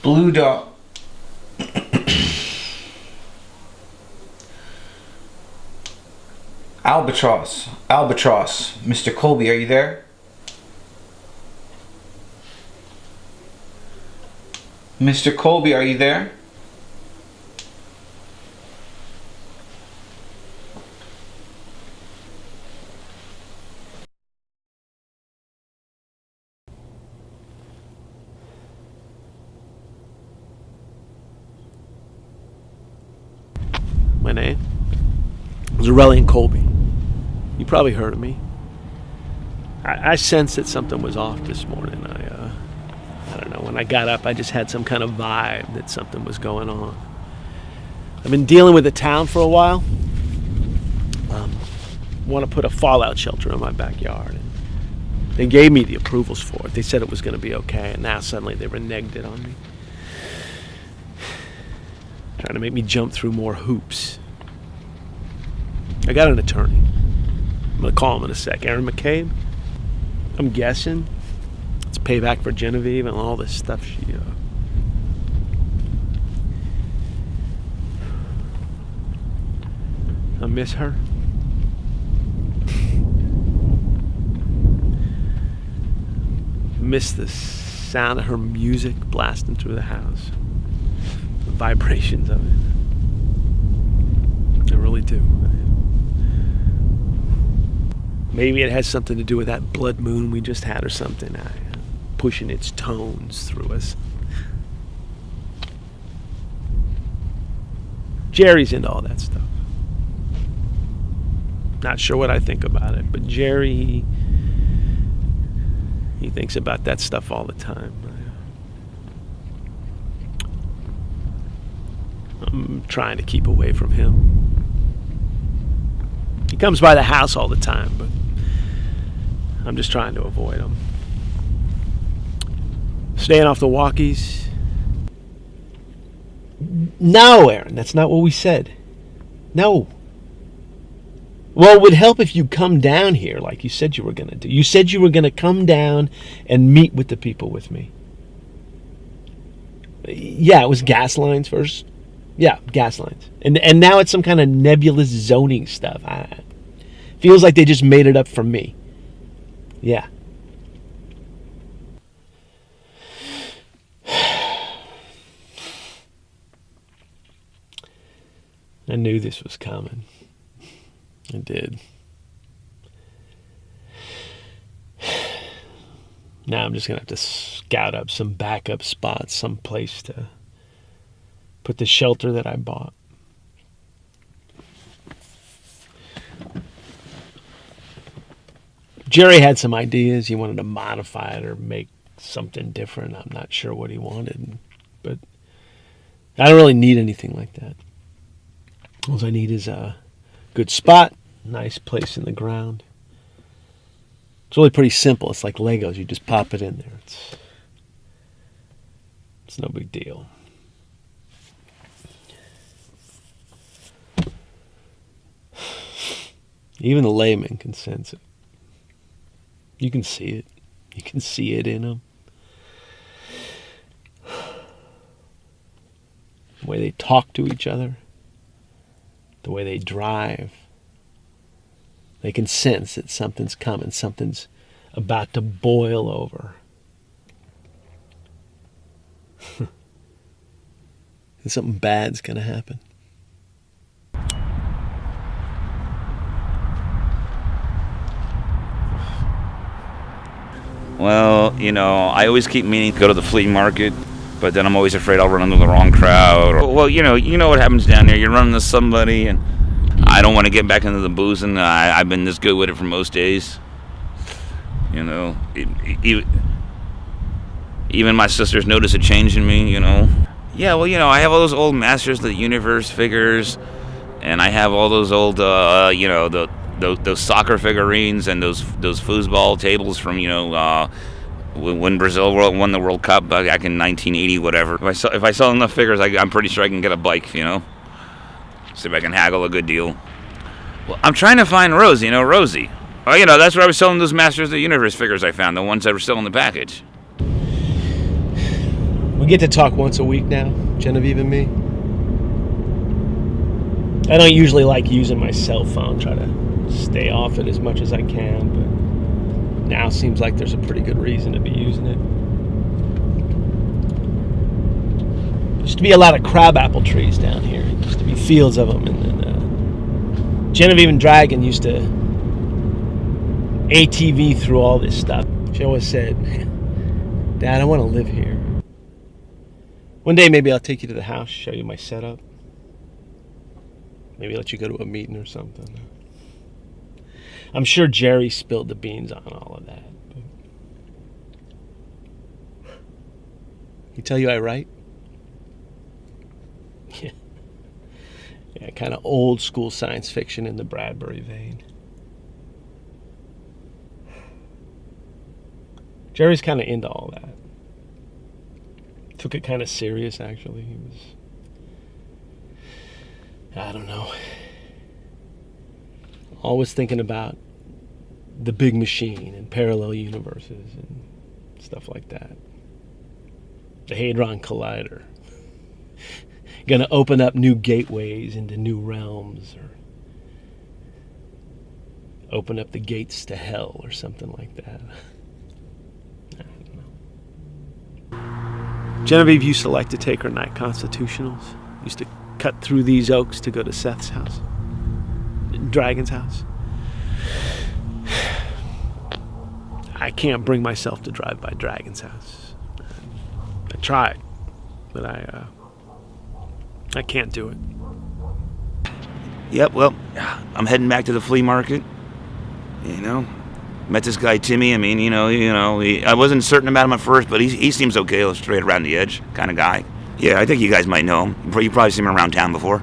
Blue Dog. Albatross. Mr. Colby, are you there? Mr. Colby, are you there? My name is Aurelian Colby. You probably heard of me. I sensed that something was off this morning. I don't know. When I got up, I just had some kind of vibe that something was going on. I've been dealing with the town for a while. Want to put a fallout shelter in my backyard. And they gave me the approvals for it. They said it was going to be okay, and now suddenly they reneged it on me. Trying to make me jump through more hoops. I got an attorney. I'm going to call him in a sec. Aaron McCabe. I'm guessing it's payback for Genevieve and all this stuff she... I miss her. Miss the sound of her music blasting through the house. The vibrations of it. I really do. Maybe it has something to do with that blood moon we just had or something. Pushing its tones through us. Jerry's into all that stuff. Not sure what I think about it, but Jerry, he thinks about that stuff all the time. I'm trying to keep away from him. He comes by the house all the time, but I'm just trying to avoid him. Staying off the walkies. No, Aaron, that's not what we said. No. Well, it would help if you come down here like you said you were going to do. You said you were going to come down and meet with the people with me. Yeah, it was gas lines first. Yeah, gas lines. And now it's some kind of nebulous zoning stuff. Feels like they just made it up for me. Yeah. I knew this was coming. I did. Now I'm just going to have to scout up some backup spots, some place to put the shelter that I bought. Jerry had some ideas. He wanted to modify it or make something different. I'm not sure what he wanted, but I don't really need anything like that. All I need is a good spot, nice place in the ground. It's really pretty simple. It's like Legos. You just pop it in there. It's no big deal. Even the layman can sense it. You can see it. You can see it in them. The way they talk to each other. The way they drive. They can sense that something's coming. Something's about to boil over. And something bad's going to happen. Well, I always keep meaning to go to the flea market, but then I'm always afraid I'll run into the wrong crowd. Well, you know what happens down there. You're running into somebody, and I don't want to get back into the boozing. I've been this good with it for most days. Even my sisters notice a change in me, Yeah, well, I have all those old Masters of the Universe figures, and I have all those old, those soccer figurines and those foosball tables from, when Brazil won the World Cup back in 1980, whatever. If I sell enough figures, I'm pretty sure I can get a bike, See if I can haggle a good deal. Well, I'm trying to find Rosie, Rosie. Oh, that's where I was selling those Masters of the Universe figures I found, the ones that were still in the package. We get to talk once a week now, Genevieve and me. I don't usually like using my cell phone, try to stay off it as much as I can, but now seems like there's a pretty good reason to be using it. There used to be a lot of crabapple trees down here. There used to be fields of them, and then Genevieve and Dragon used to ATV through all this stuff. She always said, Dad, I want to live here. One day maybe I'll take you to the house, show you my setup. Maybe let you go to a meeting or something. I'm sure Jerry spilled the beans on all of that. He tell you I write? Yeah, kind of old school science fiction in the Bradbury vein. Jerry's kind of into all that. Took it kind of serious, actually. He was, I don't know, always thinking about the big machine and parallel universes and stuff like that. The Hadron Collider. Gonna open up new gateways into new realms, or open up the gates to hell or something like that. I don't know. Genevieve used to like to take her night constitutionals. Used to cut through these oaks to go to Seth's house, Dragon's house. I can't bring myself to drive by Dragon's house. I tried, but I can't do it. Yep, well, I'm heading back to the flea market. Met this guy Timmy. I mean, I wasn't certain about him at first, but he seems okay, straight around the edge kind of guy. Yeah, I think you guys might know him. You probably seen him around town before.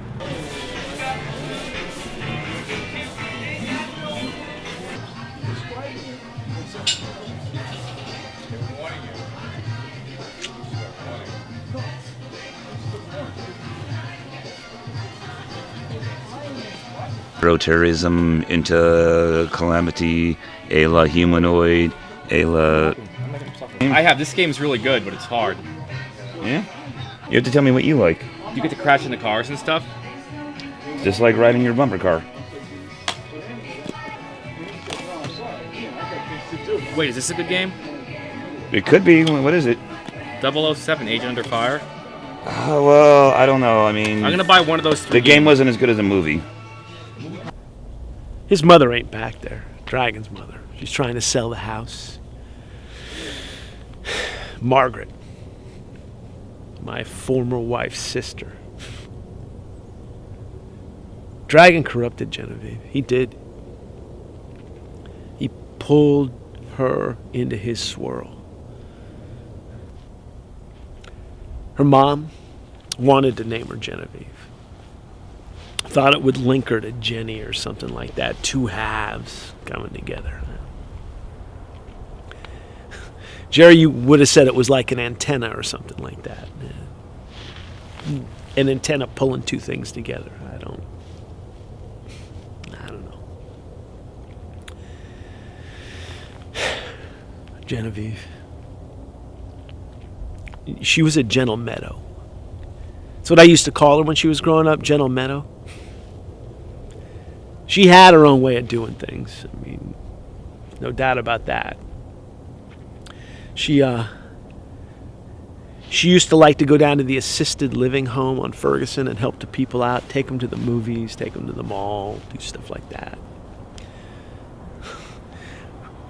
Terrorism, into calamity, a la humanoid, a la... I have. This game's really good, but it's hard. Yeah? You have to tell me what you like. You get to crash into cars and stuff? Just like riding your bumper car. Wait, is this a good game? It could be. What is it? 007, Agent Under Fire. Well, I don't know. I mean... I'm going to buy one of those three The game games. wasn't as good as the movie. His mother ain't back there. Dragon's mother. She's trying to sell the house. Margaret. My former wife's sister. Dragon corrupted Genevieve. He did. He pulled her into his swirl. Her mom wanted to name her Genevieve. Thought it would link her to Jenny or something like that. Two halves coming together. Jerry, you would have said it was like an antenna or something like that. An antenna pulling two things together. I don't know. Genevieve. She was a gentle meadow. That's what I used to call her when she was growing up, Gentle Meadow. She had her own way of doing things. I mean, no doubt about that. She used to like to go down to the assisted living home on Ferguson and help the people out, take them to the movies, take them to the mall, do stuff like that.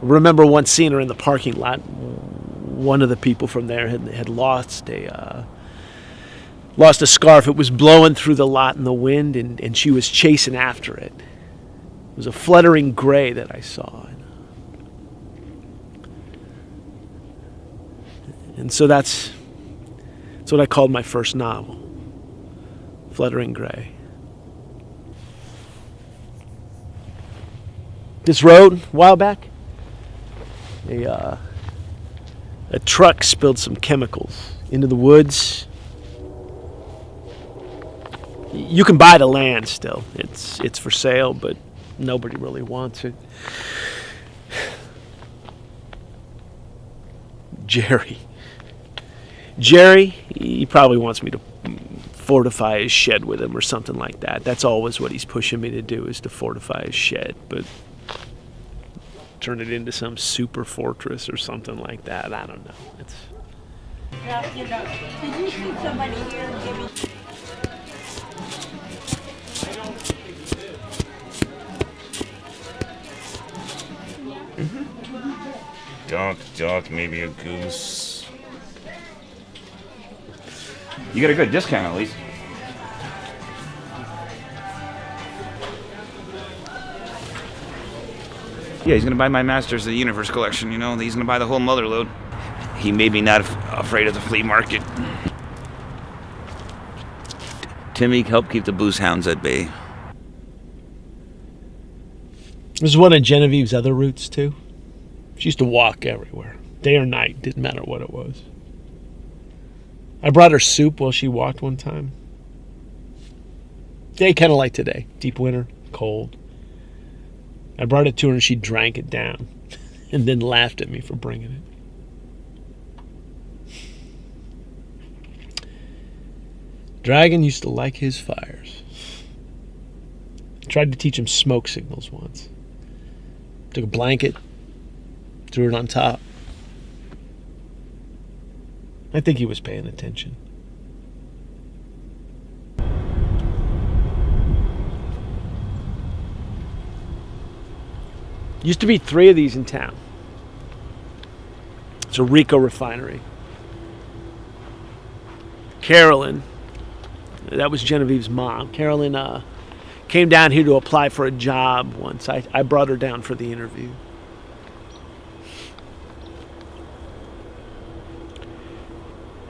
Remember once seeing her in the parking lot. One of the people from there had lost a scarf. It was blowing through the lot in the wind, and she was chasing after it. It was a fluttering gray that I saw. And so that's what I called my first novel, Fluttering Gray. This road, a while back, a truck spilled some chemicals into the woods. You can buy the land still. It's for sale, but nobody really wants it. Jerry, he probably wants me to fortify his shed with him or something like that. That's always what he's pushing me to do, is to fortify his shed, but turn it into some super fortress or something like that. I don't know. It's Did you see somebody here giving? Duck, maybe a goose. You get a good discount at least. Yeah, he's gonna buy my Masters of the Universe collection, you know? He's gonna buy the whole mother load. He may be not afraid of the flea market. Timmy helped keep the booze hounds at bay. This is one of Genevieve's other routes, too. She used to walk everywhere. Day or night, didn't matter what it was. I brought her soup while she walked one time. Day kind of like today. Deep winter, cold. I brought it to her and she drank it down and then laughed at me for bringing it. Dragon used to like his fires. I tried to teach him smoke signals once. Took a blanket, threw it on top. I think he was paying attention. Used to be 3 of these in town. It's a Rico refinery. Carolyn, that was Genevieve's mom. Carolyn came down here to apply for a job once. I brought her down for the interview.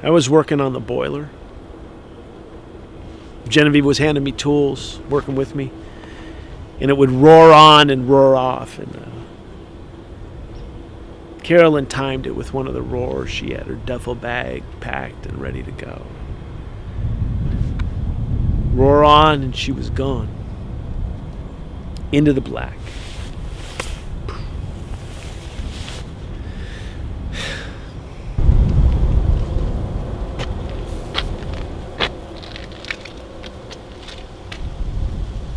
I was working on the boiler. Genevieve was handing me tools, working with me, and it would roar on and roar off. And Carolyn timed it with one of the roars. She had her duffel bag packed and ready to go. Roar on, and she was gone. Into the black.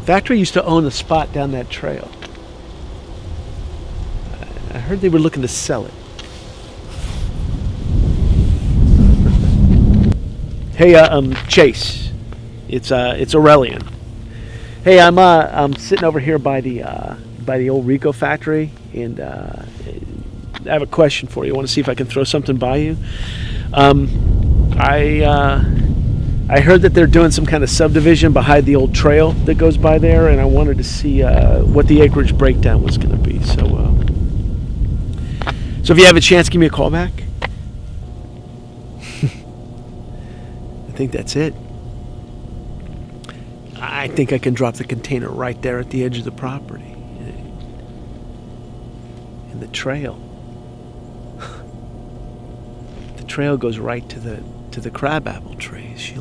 Factory used to own the spot down that trail. I heard they were looking to sell it. Hey, Chase, it's Aurelian. Hey, I'm sitting over here by the old Rico factory, and I have a question for you. I want to see if I can throw something by you. I heard that they're doing some kind of subdivision behind the old trail that goes by there, and I wanted to see what the acreage breakdown was going to be. So if you have a chance, give me a call back. I think that's it. I think I can drop the container right there at the edge of the property. And the trail. The trail goes right to the crabapple trees.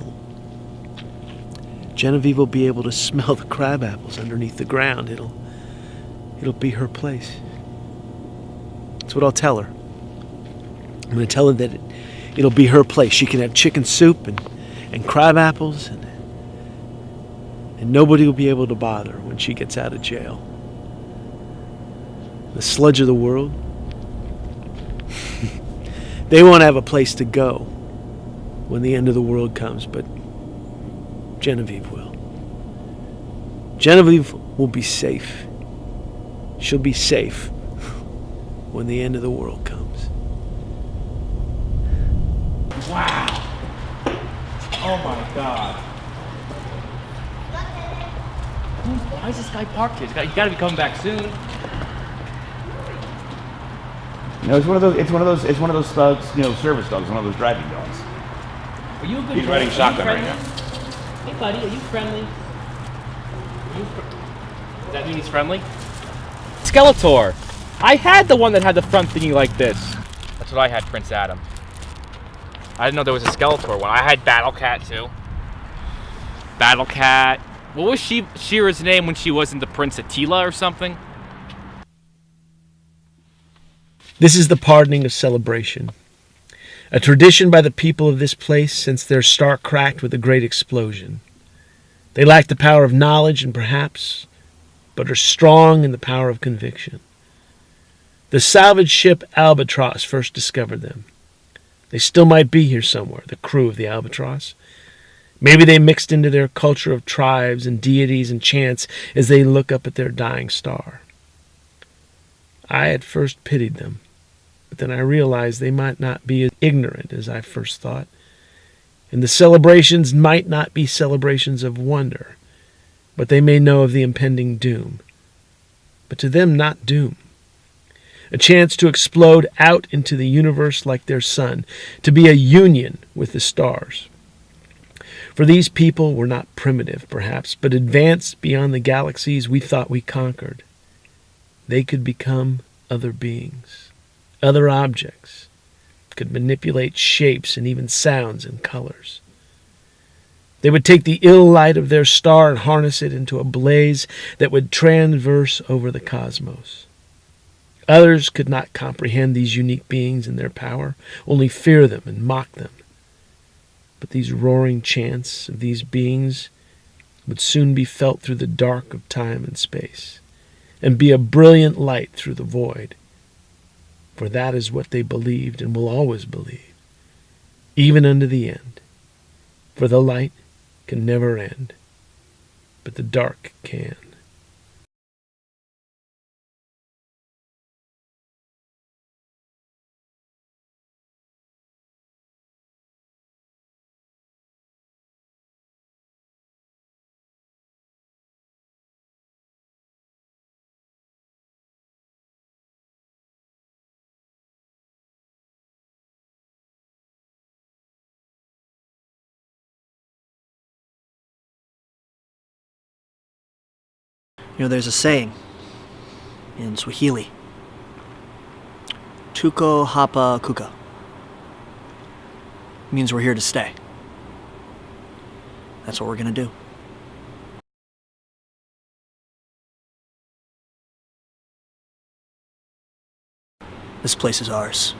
Genevieve will be able to smell the crab apples underneath the ground. It'll be her place. That's what I'll tell her. I'm going to tell her that it'll be her place. She can have chicken soup and crab apples, and nobody will be able to bother her when she gets out of jail. The sludge of the world, they won't have a place to go when the end of the world comes, but Genevieve will. Genevieve will be safe. She'll be safe when the end of the world comes. Wow. Oh my God. Why is this guy parked here? He's got to be coming back soon. No, it's one of those service dogs, one of those driving dogs. Are you a good He's boy? riding Are you shotgun right friendly? now. Hey buddy, are you friendly? Does that mean he's friendly? Skeletor! I had the one that had the front thingy like this. That's what I had, Prince Adam. I didn't know there was a Skeletor one. I had Battle Cat too. Battle Cat. What was She-Ra's name when she wasn't the Prince Attila or something? This is the pardoning of celebration. a tradition by the people of this place since their star cracked with a great explosion. They lack the power of knowledge and perhaps, but are strong in the power of conviction. The salvage ship Albatross first discovered them. They still might be here somewhere, the crew of the Albatross. Maybe they mixed into their culture of tribes and deities and chants as they look up at their dying star. I at first pitied them, but then I realized they might not be as ignorant as I first thought, and the celebrations might not be celebrations of wonder, but they may know of the impending doom. But to them, not doom. A chance to explode out into the universe like their sun, to be a union with the stars. For these people were not primitive, perhaps, but advanced beyond the galaxies we thought we conquered. They could become other beings, other objects, could manipulate shapes and even sounds and colors. They would take the ill light of their star and harness it into a blaze that would transverse over the cosmos. Others could not comprehend these unique beings and their power, only fear them and mock them. But these roaring chants of these beings would soon be felt through the dark of time and space, and be a brilliant light through the void. For that is what they believed and will always believe, even unto the end. For the light can never end, but the dark can. You know, there's a saying in Swahili, Tuko Hapa Kuka. Means we're here to stay. That's what we're gonna do. This place is ours.